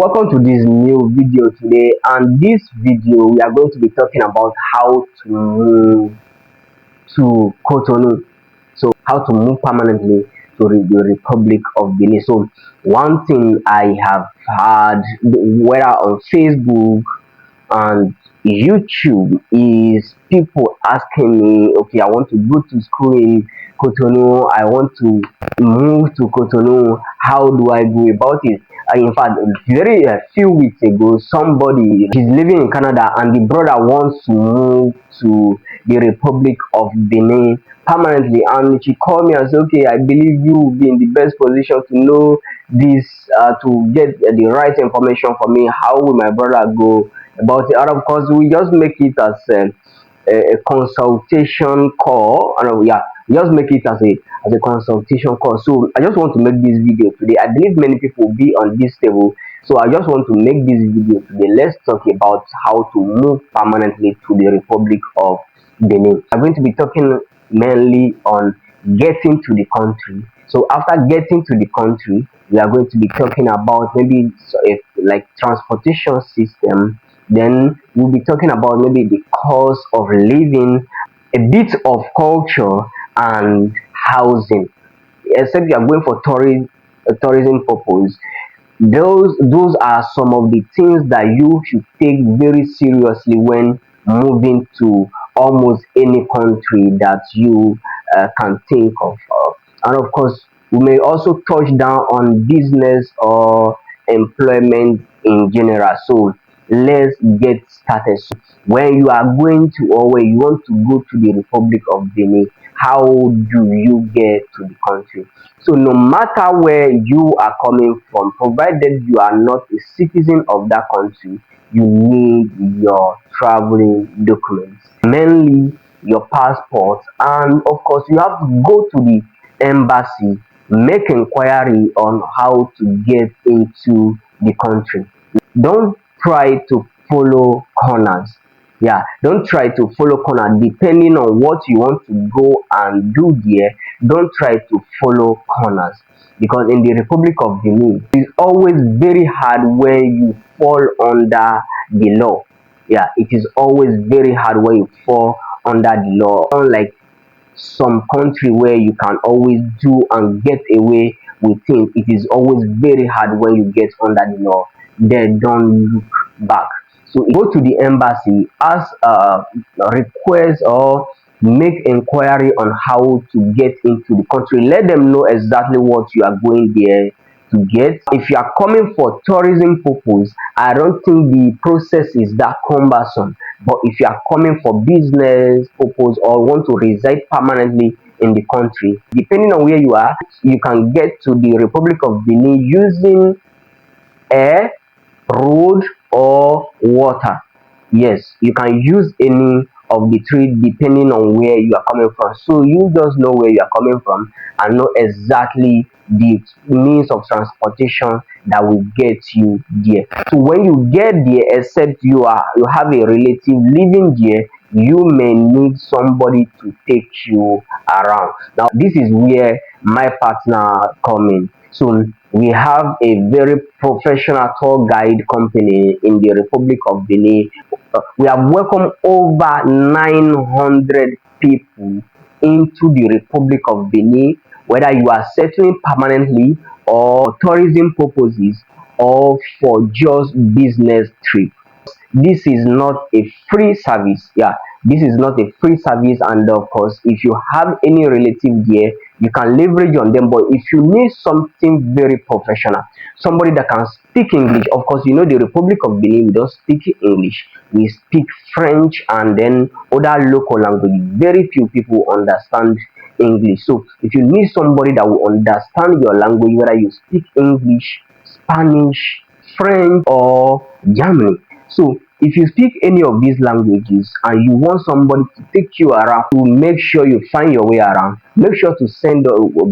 Welcome to this new video today, and this video we are going to be talking about how to move to Cotonou. So how to move permanently to the Republic of Benin. So one thing I have heard, whether on Facebook and YouTube, is people asking me, okay, I want to go to school in Cotonou, I want to move to Cotonou, how do I go about it? In fact, very few weeks ago, somebody, he's living in Canada, and the brother wants to move to the Republic of Benin permanently, and she called me and said, okay, I believe you will be in the best position to know this, to get the right information for me. How will my brother go about it? And of course, we just make it as a consultation call. And yeah, we just make it as a consultation call. So I just want to make this video today. I believe many people will be on this table, so I just want to make this video today. Let's talk about how to move permanently to the Republic of Benin. I'm going to be talking mainly on getting to the country. So after getting to the country, we are going to be talking about maybe like transportation system. Then we'll be talking about maybe the cost of living, a bit of culture, and housing. Except you are going for tourism purpose, those are some of the things that you should take very seriously when moving to almost any country that you can think of. And of course, we may also touch down on business or employment in general. So let's get started. So when you are going to, or when you want to go to the Republic of Benin, how do you get to the country? So no matter where you are coming from, provided you are not a citizen of that country, you need your traveling documents, mainly your passport, and of course you have to go to the embassy, make inquiry on how to get into the country. Don't try to follow corners. Yeah, don't try to follow corner depending on what you want to go and do there. Don't try to follow corners, because in the Republic of Benin it's always very hard when you fall under the law. Yeah, it is always very hard when you fall under the law, unlike some country where you can always do and get away with things. It is always very hard when you get under the law. Then don't look back. So go to the embassy, ask request or make inquiry on how to get into the country. Let them know exactly what you are going there to get. If you are coming for tourism purpose, I don't think the process is that cumbersome. But if you are coming for business purpose or want to reside permanently in the country, depending on where you are, you can get to the Republic of Benin using air, road, or water. Yes, you can use any of the three depending on where you are coming from. So you just know where you are coming from and know exactly the means of transportation that will get you there. So when you get there, except you have a relative living there, you may need somebody to take you around. Now this is where my partner come in. So we have a very professional tour guide company in the Republic of Benin. We have welcomed over 900 people into the Republic of Benin, whether you are settling permanently or tourism purposes or for just business trip. This is not a free service. Yeah, this is not a free service, and of course if you have any relative there, you can leverage on them. But if you need something very professional, somebody that can speak English, of course, you know, the Republic of Benin, we don't speak English, we speak French and then other local language. Very few people understand English. So if you need somebody that will understand your language, whether you speak English, Spanish, French, or German, so if you speak any of these languages and you want somebody to take you around, to make sure you find your way around, make sure to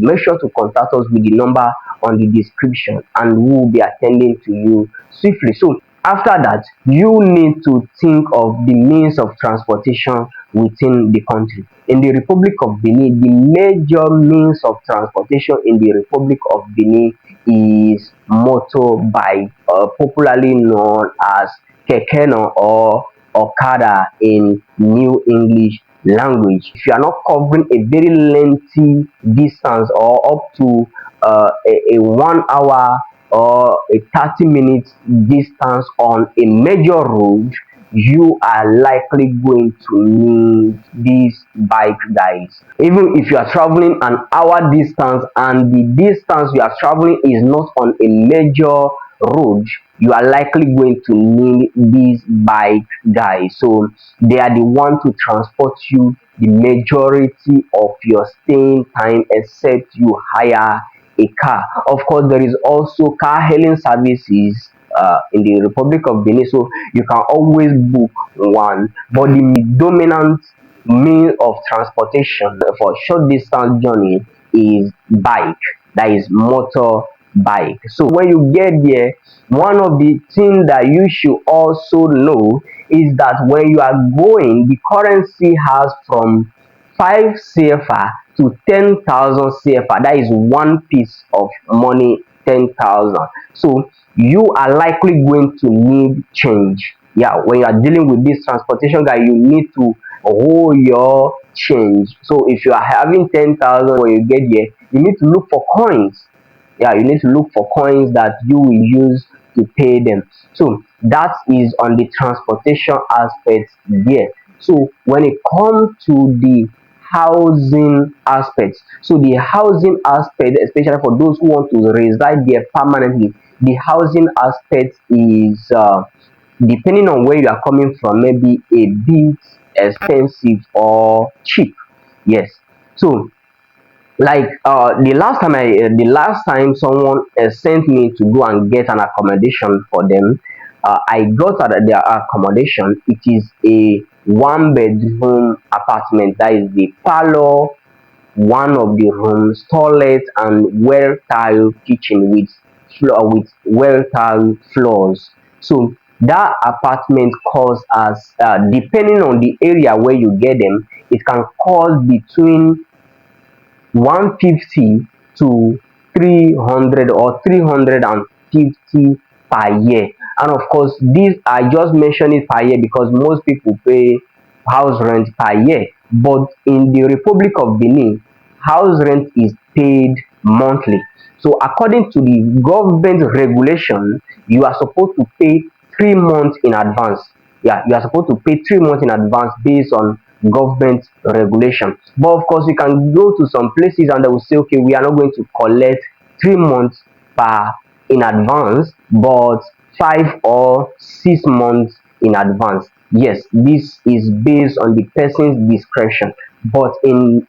make sure to contact us with the number on the description, and we will be attending to you swiftly. So after that, you need to think of the means of transportation within the country. In the Republic of Benin, the major means of transportation in the Republic of Benin is motorbike, popularly known as kekeno or okada in New English language. If you are not covering a very lengthy distance or up to a 1 hour or a 30 minutes distance on a major road, you are likely going to need these bike guys. Even if you are traveling an hour distance and the distance you are traveling is not on a major road, you are likely going to need these bike guys. So they are the one to transport you the majority of your staying time, except you hire a car. Of course, there is also car hailing services in the Republic of Benin, so you can always book one. But the dominant means of transportation for short distance journey is bike, that is motor bike. So when you get there, one of the things that you should also know is that when you are going, the currency has from 5 CFA to 10,000 CFA. That is one piece of money, 10,000. So you are likely going to need change. Yeah, when you are dealing with this transportation guy, you need to hold your change. So if you are having 10,000 when you get here, you need to look for coins. Yeah, you need to look for coins that you will use to pay them. So that is on the transportation aspect there. So when it comes to the housing aspect, so the housing aspect, especially for those who want to reside there permanently, the housing aspect is depending on where you are coming from, maybe a bit expensive or cheap. Yes. So like the last time someone sent me to go and get an accommodation for them, I got at their accommodation. It is a one bedroom apartment, that is the parlor, one of the rooms, toilet, and well tiled kitchen with floor with well tiled floors. So that apartment costs us, depending on the area where you get them, it can cost between 150 to 300 or 350 per year. And of course, this I just mentioned it per year because most people pay house rent per year. But in the Republic of Benin, house rent is paid monthly. So according to the government regulation, you are supposed to pay 3 months in advance. Yeah, you are supposed to pay 3 months in advance based on government regulation. But of course, you can go to some places and they will say, okay, we are not going to collect 3 months per in advance, but 5 or 6 months in advance. Yes, this is based on the person's discretion. But in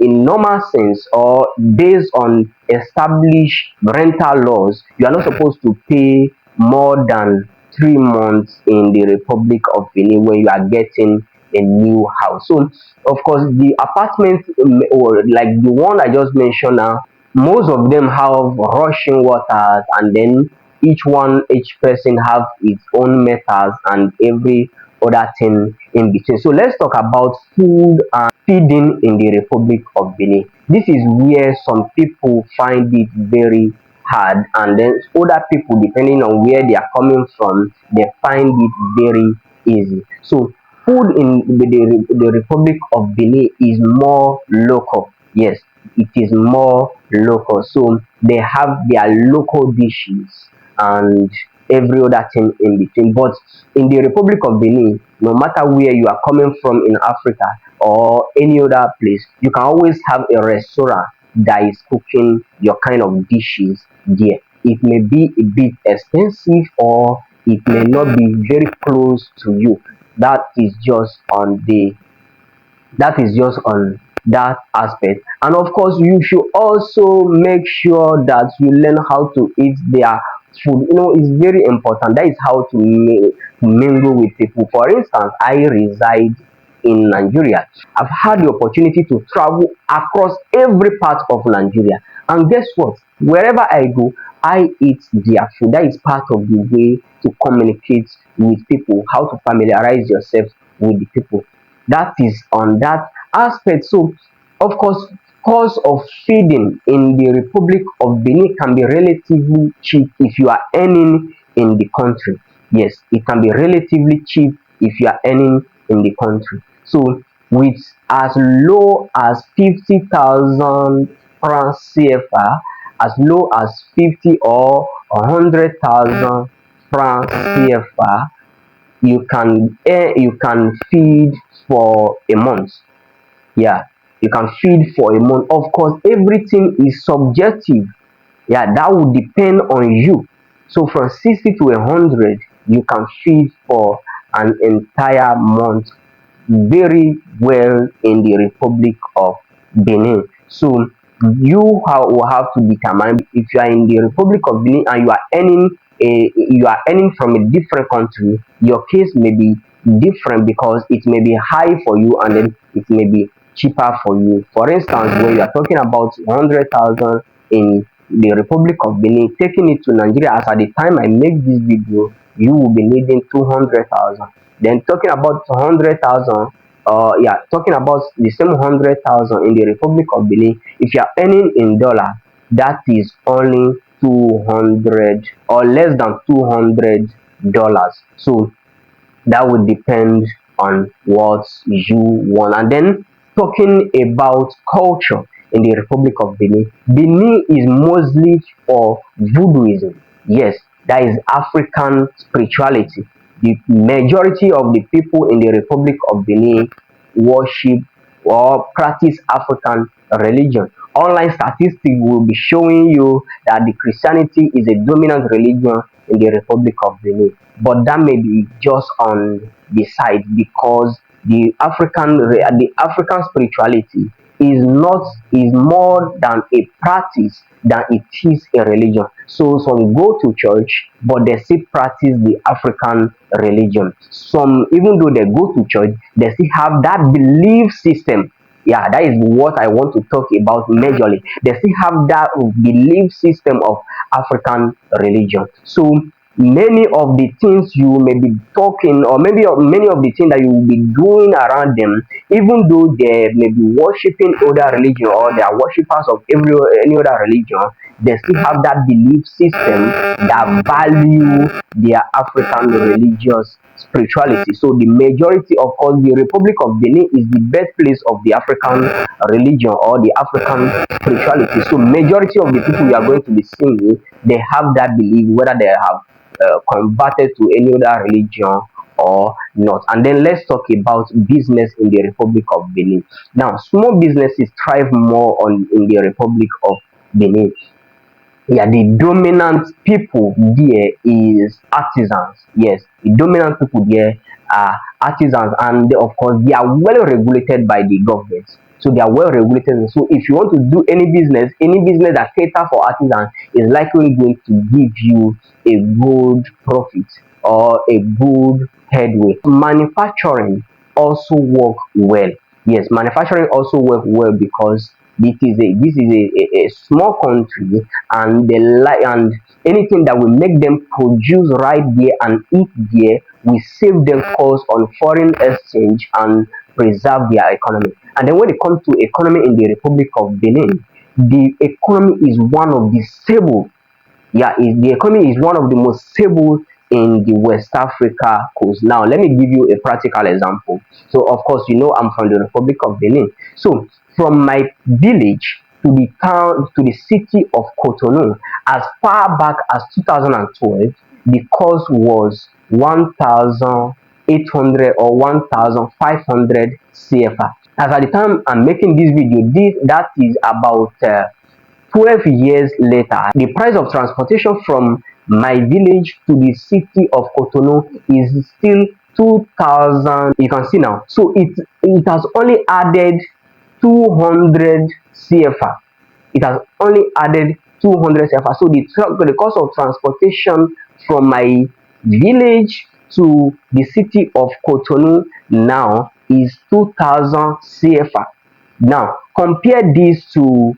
normal sense or based on established rental laws, you are not supposed to pay more than 3 months in the Republic of Benin when you are getting a new house. So of course the apartment, or like the one I just mentioned now, most of them have rushing waters, and then each person have its own methods and every other thing in between. So let's talk about food and feeding in the Republic of Benin. This is where some people find it very hard, and then other people, depending on where they are coming from, they find it very easy. So food in the Republic of Benin is more local. Yes, it is more local. So they have their local dishes and every other thing in between. But in the Republic of Benin, no matter where you are coming from in Africa or any other place, you can always have a restaurant that is cooking your kind of dishes there. It may be a bit expensive or it may not be very close to you. That is just on the that is just on that aspect. And of course, you should also make sure that you learn how to eat their food. It's very important. That is how to mingle with people. For instance, I reside in Nigeria. I've had the opportunity to travel across every part of Nigeria, and guess what, wherever I go, I eat their food. That is part of the way to communicate with people, how to familiarize yourself with the people. That is on that aspect. So of course, cost of feeding in the Republic of Benin can be relatively cheap if you are earning in the country. Yes, it can be relatively cheap if you are earning in the country. So with as low as 50,000 francs CFA, as low as 50 or 100,000 francs CFA, you can feed for a month. Yeah, you can feed for a month. Of course, everything is subjective. Yeah, that would depend on you. So from 60 to 100, you can feed for an entire month very well in the Republic of Benin. So will have to determine if you are in the Republic of Benin and you are earning from a different country, your case may be different because it may be high for you and then it may be cheaper for you. For instance, when you are talking about 100,000 in the Republic of Benin, taking it to Nigeria as at the time I make this video, you will be needing 200,000. Then talking about 100,000, yeah, talking about the same 100,000 in the Republic of Benin, if you are earning in dollar, that is only 200 or less than $200. So that would depend on what you want. And then talking about culture in the Republic of Benin, Benin is mostly for voodooism. Yes, that is African spirituality. The majority of the people in the Republic of Benin worship or practice African religion. Online statistics will be showing you that the Christianity is a dominant religion in the Republic of Benin, but that may be just on the side because the African spirituality is more than a practice than it is a religion. So some go to church, but they still practice the African religion. Some, even though they go to church, they still have that belief system. Yeah, that is what I want to talk about majorly. They still have that belief system of African religion. So many of the things you may be talking, or maybe many of the things that you will be doing around them, even though they may be worshiping other religion or they are worshippers of any other religion, they still have that belief system that value their African religious spirituality. So the majority, of course, the Republic of Benin is the birthplace of the African religion or the African spirituality. So majority of the people you are going to be seeing, they have that belief, whether they have converted to any other religion or not. And then let's talk about business in the Republic of Benin. Now, small businesses thrive more on in the Republic of Benin. Yeah, the dominant people there is artisans. Yes, the dominant people there are artisans, and of course they are well regulated by the government. So they are well regulated. So if you want to do any business that cater for artisans is likely going to give you a good profit or a good headway. Manufacturing also work well. Yes, manufacturing also work well because this is a small country, and they like, and anything that will make them produce right there and eat there will save them costs on foreign exchange and preserve their economy. And then when it comes to economy in the Republic of Benin, the economy is one of the stable. Yeah, the economy is one of the most stable in the West Africa coast. Now, let me give you a practical example. So, of course, you know I'm from the Republic of Benin. So, from my village to the town to the city of Cotonou, as far back as 2012, the cost was 1,800 or 1,500 CFA. As at the time I'm making this video, that is about 12 years later. The price of transportation from my village to the city of Cotonou is still 2,000. You can see now. So it has only added 200 CFA. It has only added 200 CFA. So the cost of transportation from my village to the city of Cotonou now is 2,000 CFA. Now compare this to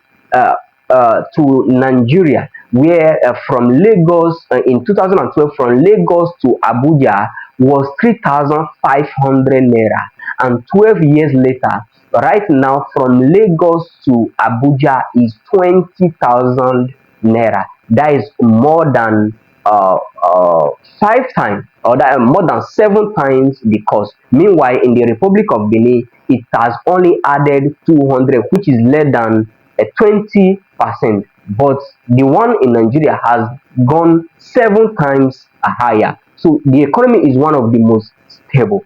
Nigeria, where from Lagos in 2012 from Lagos to Abuja was 3,500 naira, and 12 years later, right now from Lagos to Abuja is 20,000 naira. That is more than uh, uh, 5 times, or that more than 7 times the cost. Meanwhile, in the Republic of Benin, it has only added 200, which is less than 20%. But the one in Nigeria has gone 7 times higher. So the economy is one of the most stable.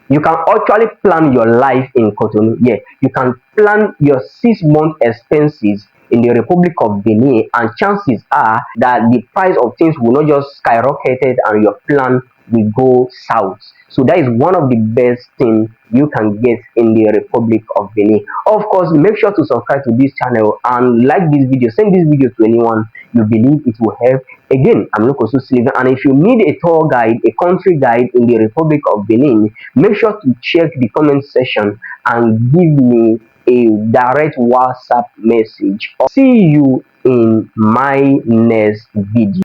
You can actually plan your life in Cotonou. Yeah, you can plan your 6 month expenses in the Republic of Benin, and chances are that the price of things will not just skyrocketed and your plan will go south. So that is one of the best things you can get in the Republic of Benin. Of course, make sure to subscribe to this channel and like this video. Send this video to anyone you believe it will help. Again, I'm Lokosu Sylvain, and if you need a tour guide, a country guide in the Republic of Benin, make sure to check the comment section and give me a direct WhatsApp message. See you in my next video.